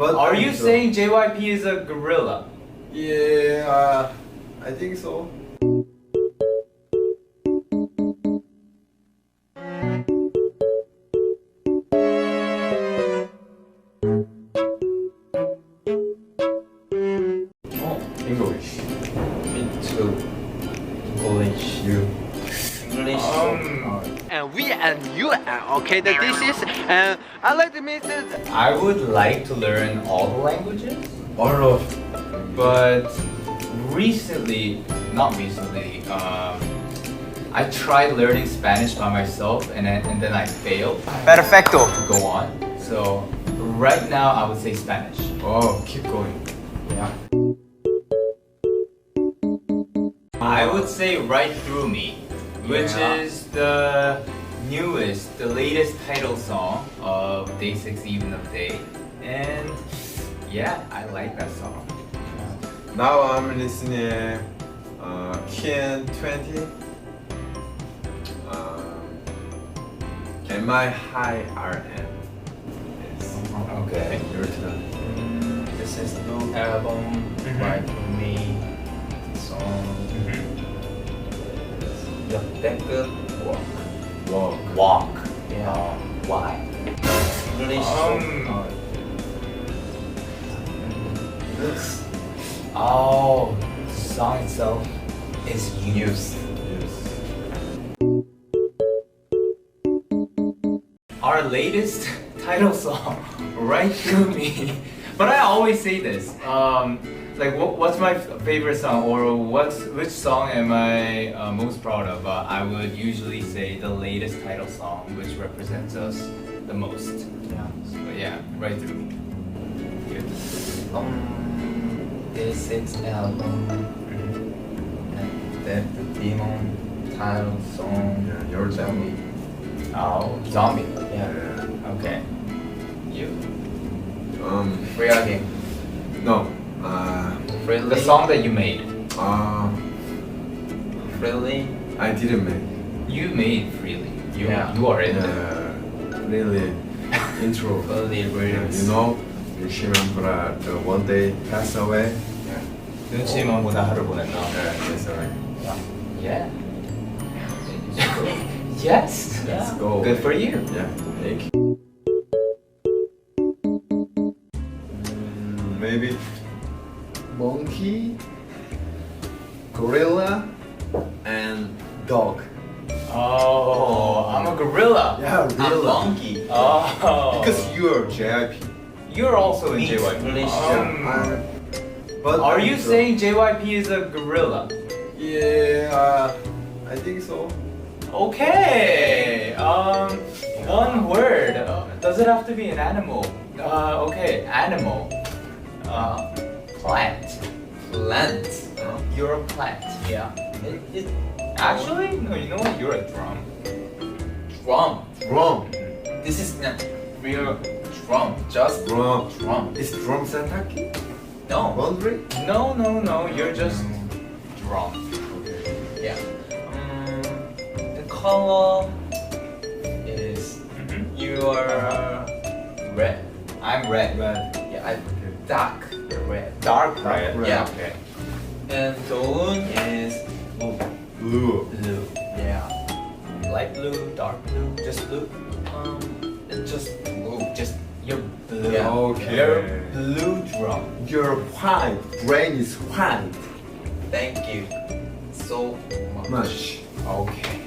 But Are you saying JYP is a gorilla? Yeah, I think so. Oh, English. me too. English. You. English. And we and you are okay that this is and I like the message. I would like to learn all the languages, All of. but recently, not recently, I tried learning Spanish by myself and then I failed Perfecto. to go on. So right now I would say Spanish. Oh, keep going. Yeah. I would say Right Through Me, which Yeah. is the newest, the latest title song of Day 6 Even of Day. And yeah, I like that song. Now I'm listening Ken 20. Am I High RN? Yes. Okay. Your turn. This is the new album, Right Through Me song. 역대급 walk. Walk. Walk. Yeah. Why? English. This. Oh, the song itself is used. Yes. Our latest title song, Right Through Me. But I always say this. Like, what's my favorite song, or which song am I most proud of? I would usually say the latest title song, which represents us the most. Yeah. So yeah, Right Through Me. This is album, and then the demon title song. Yeah, your zombie. Oh, zombie. Yeah. Yeah. Okay. You. Free Freely. No. Freely. The song that you made. Freely. I didn't make. You made Freely. You Yeah. you are in there. Yeah. Really. Intro. Freely Yeah, lyrics. you know, Shimambra, the one day passed away. Yeah. 눈치만보다 하루 보냈다. Yeah, that's right. Yeah. Yes. Let's go. Good for you. Yeah, thank you. Maybe monkey, gorilla, and dog. Oh, I'm a gorilla. Yeah, I'm gorilla. monkey. Oh. Because you're JYP. You're also in Me, JYP. Malaysia. But Are you saying JYP is a gorilla? Yeah, I think so. Okay. One word. Does it have to be an animal? Okay, animal. Plant. Plant. You're a plant. Yeah. Actually, no. You know what? You're a drum. Drum. Drum. This is not real drum. Just Drum. drum. Is drum Santaki? No. Laundry? No. You're just drum. Okay. Yeah. The color is you are red. I'm red. Red. Yeah, I dark red. Dark red. red. Yeah. Okay. And Dowoon is blue. Blue. Blue. Yeah. Light blue, dark blue, just blue. It's just blue. Just you're blue. Yeah. Okay. You're blue drum. Your white. Brain is white. Thank you so much. Much. Okay.